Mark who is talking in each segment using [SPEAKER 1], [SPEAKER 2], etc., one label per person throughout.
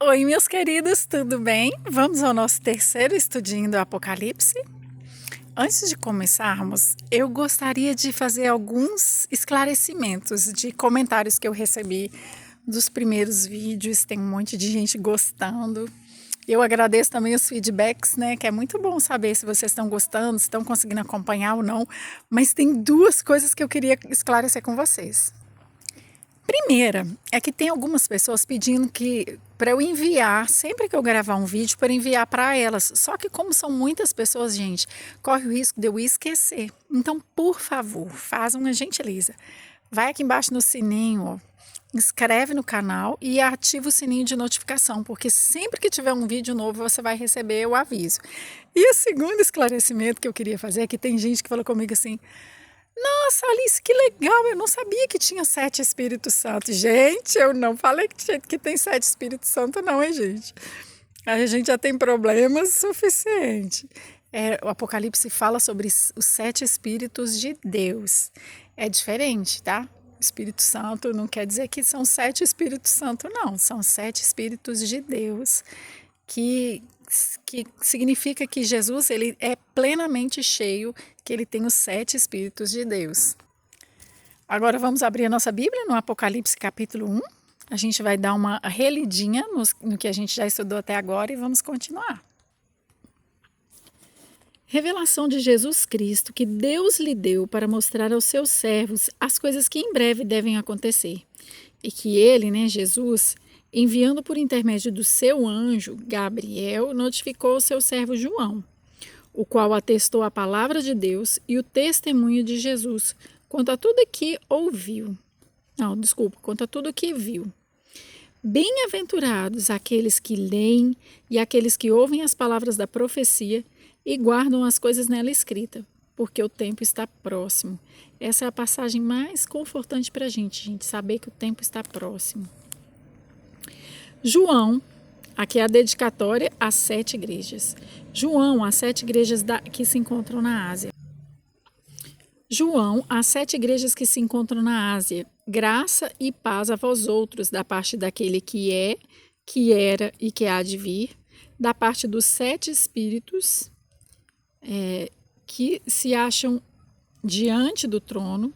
[SPEAKER 1] Oi, meus queridos, tudo bem? Vamos ao nosso terceiro estudinho do Apocalipse. Antes de começarmos, eu gostaria de fazer alguns esclarecimentos de comentários que eu recebi dos primeiros vídeos. Tem um monte de gente gostando. Eu agradeço também os feedbacks, né? Que é muito bom saber se vocês estão gostando, se estão conseguindo acompanhar ou não. Mas tem duas coisas que eu queria esclarecer com vocês. Primeira, é que tem algumas pessoas pedindo que para eu enviar, sempre que eu gravar um vídeo, para enviar para elas. Só que como são muitas pessoas, gente, corre o risco de eu esquecer. Então, por favor, faz uma gentileza. Vai aqui embaixo no sininho, ó, inscreve no canal e ativa o sininho de notificação, porque sempre que tiver um vídeo novo, você vai receber o aviso. E o segundo esclarecimento que eu queria fazer é que tem gente que falou comigo assim: nossa, Alice, que legal! Eu não sabia que tinha 7 Espíritos Santos. Gente, eu não falei que tem 7 Espíritos Santos, não, hein, gente? A gente já tem problemas suficiente. O Apocalipse fala sobre os 7 Espíritos de Deus. É diferente, tá? Espírito Santo não quer dizer que são 7 Espíritos Santos, não. São 7 Espíritos de Deus que significa que Jesus ele é plenamente cheio, que ele tem os 7 Espíritos de Deus. Agora vamos abrir a nossa Bíblia no Apocalipse capítulo 1. A gente vai dar uma relidinha no que a gente já estudou até agora e vamos continuar. Revelação de Jesus Cristo que Deus lhe deu para mostrar aos seus servos as coisas que em breve devem acontecer. E que ele, Jesus, enviando por intermédio do seu anjo, Gabriel, notificou o seu servo João, o qual atestou a palavra de Deus e o testemunho de Jesus, quanto a tudo que ouviu. Quanto a tudo que viu. Bem-aventurados aqueles que leem e aqueles que ouvem as palavras da profecia e guardam as coisas nela escritas, porque o tempo está próximo. Essa é a passagem mais confortante para a gente, saber que o tempo está próximo. João, aqui é a dedicatória às 7 igrejas. João, às 7 igrejas que se encontram na Ásia. João, às 7 igrejas que se encontram na Ásia. Graça e paz a vós outros, da parte daquele que é, que era e que há de vir, da parte dos 7 espíritos que se acham diante do trono,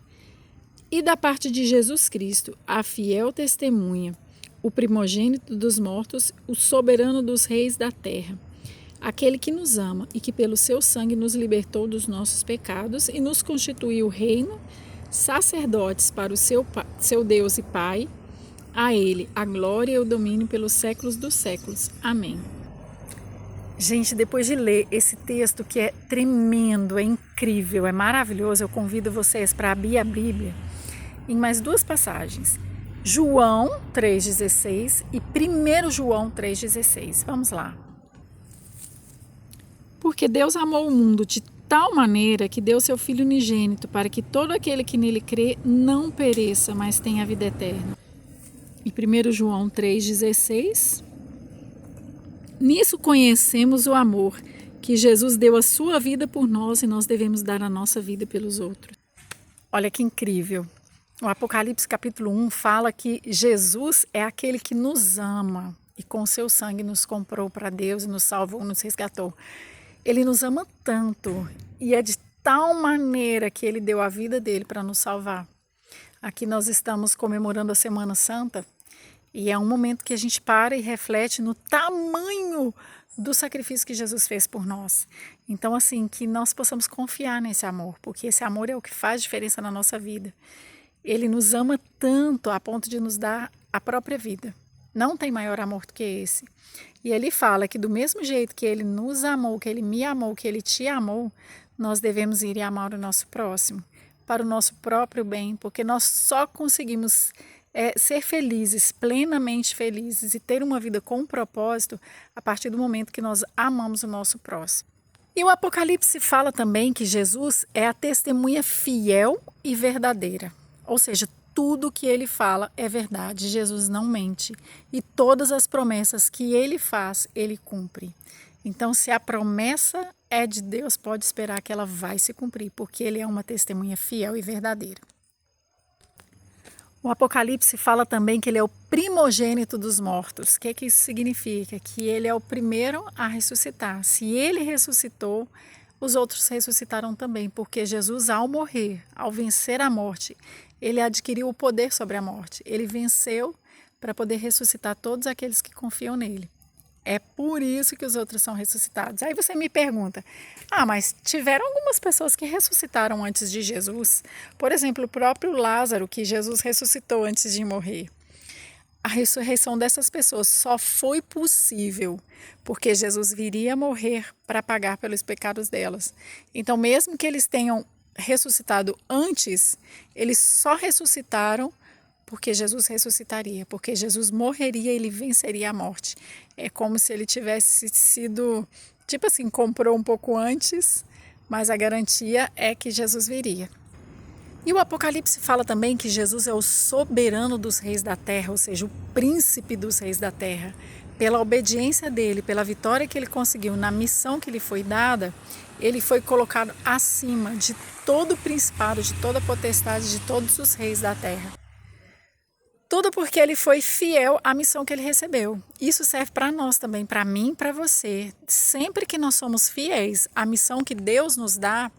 [SPEAKER 1] e da parte de Jesus Cristo, a fiel testemunha, o primogênito dos mortos, o soberano dos reis da terra, aquele que nos ama e que pelo seu sangue nos libertou dos nossos pecados e nos constituiu reino, sacerdotes para o seu Deus e Pai. A ele a glória e o domínio pelos séculos dos séculos. Amém. Gente, depois de ler esse texto que é tremendo, é incrível, é maravilhoso, eu convido vocês para abrir a Bíblia em mais 2 passagens. João 3,16 e 1 João 3,16. Vamos lá. Porque Deus amou o mundo de tal maneira que deu seu Filho unigênito para que todo aquele que nele crê não pereça, mas tenha a vida eterna. E 1 João 3,16. Nisso conhecemos o amor, que Jesus deu a sua vida por nós e nós devemos dar a nossa vida pelos outros. Olha que incrível. O Apocalipse capítulo 1 fala que Jesus é aquele que nos ama e com seu sangue nos comprou para Deus e nos salvou, nos resgatou. Ele nos ama tanto e é de tal maneira que ele deu a vida dele para nos salvar. Aqui nós estamos comemorando a Semana Santa e é um momento que a gente para e reflete no tamanho do sacrifício que Jesus fez por nós. Então, assim, que nós possamos confiar nesse amor, porque esse amor é o que faz diferença na nossa vida. Ele nos ama tanto a ponto de nos dar a própria vida. Não tem maior amor do que esse. E ele fala que do mesmo jeito que ele nos amou, que ele me amou, que ele te amou, nós devemos ir e amar o nosso próximo, para o nosso próprio bem, porque nós só conseguimos ser felizes, plenamente felizes e ter uma vida com propósito a partir do momento que nós amamos o nosso próximo. E o Apocalipse fala também que Jesus é a testemunha fiel e verdadeira. Ou seja, tudo que ele fala é verdade, Jesus não mente. E todas as promessas que ele faz, ele cumpre. Então, se a promessa é de Deus, pode esperar que ela vai se cumprir, porque ele é uma testemunha fiel e verdadeira. O Apocalipse fala também que ele é o primogênito dos mortos. O que isso significa? Que ele é o primeiro a ressuscitar. Se ele ressuscitou, os outros ressuscitaram também, porque Jesus, ao morrer, ao vencer a morte, ele adquiriu o poder sobre a morte. Ele venceu para poder ressuscitar todos aqueles que confiam nele. É por isso que os outros são ressuscitados. Aí você me pergunta, mas tiveram algumas pessoas que ressuscitaram antes de Jesus? Por exemplo, o próprio Lázaro, que Jesus ressuscitou antes de morrer. A ressurreição dessas pessoas só foi possível porque Jesus viria morrer para pagar pelos pecados delas. Então, mesmo que eles tenham ressuscitado antes, eles só ressuscitaram porque Jesus ressuscitaria, porque Jesus morreria e ele venceria a morte. É como se ele tivesse sido, tipo assim, comprou um pouco antes, mas a garantia é que Jesus viria. E o Apocalipse fala também que Jesus é o soberano dos reis da terra, ou seja, o príncipe dos reis da terra. Pela obediência dele, pela vitória que ele conseguiu na missão que lhe foi dada, ele foi colocado acima de todo o principado, de toda a potestade, de todos os reis da terra. Tudo porque ele foi fiel à missão que ele recebeu. Isso serve para nós também, para mim e para você. Sempre que nós somos fiéis à missão que Deus nos dá,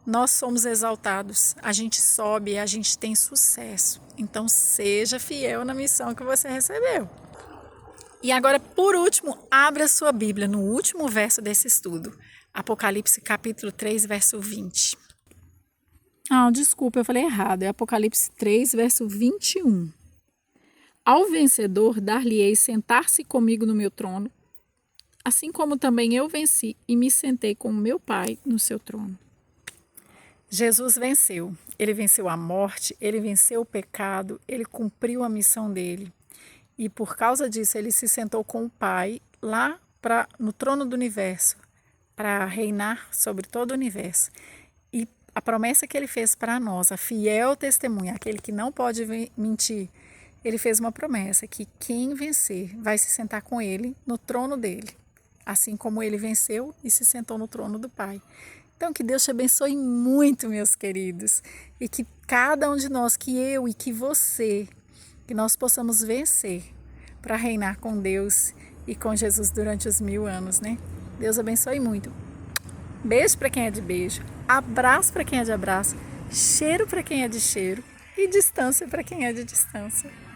[SPEAKER 1] nós somos exaltados, a gente sobe, a gente tem sucesso. Então seja fiel na missão que você recebeu. E agora, por último, abra sua Bíblia no último verso desse estudo. Apocalipse capítulo 3, verso 20. Desculpa, eu falei errado. É Apocalipse 3, verso 21. Ao vencedor dar-lhe-ei sentar-se comigo no meu trono, assim como também eu venci e me sentei com o meu Pai no seu trono. Jesus venceu. Ele venceu a morte, ele venceu o pecado, ele cumpriu a missão dele. E por causa disso ele se sentou com o Pai lá no trono do universo, para reinar sobre todo o universo. E a promessa que ele fez para nós, a fiel testemunha, aquele que não pode mentir, ele fez uma promessa que quem vencer vai se sentar com ele no trono dele, assim como ele venceu e se sentou no trono do Pai. Então, que Deus te abençoe muito, meus queridos, e que cada um de nós, que eu e que você, que nós possamos vencer para reinar com Deus e com Jesus durante os 1000 anos, né? Deus abençoe muito. Beijo para quem é de beijo, abraço para quem é de abraço, cheiro para quem é de cheiro e distância para quem é de distância.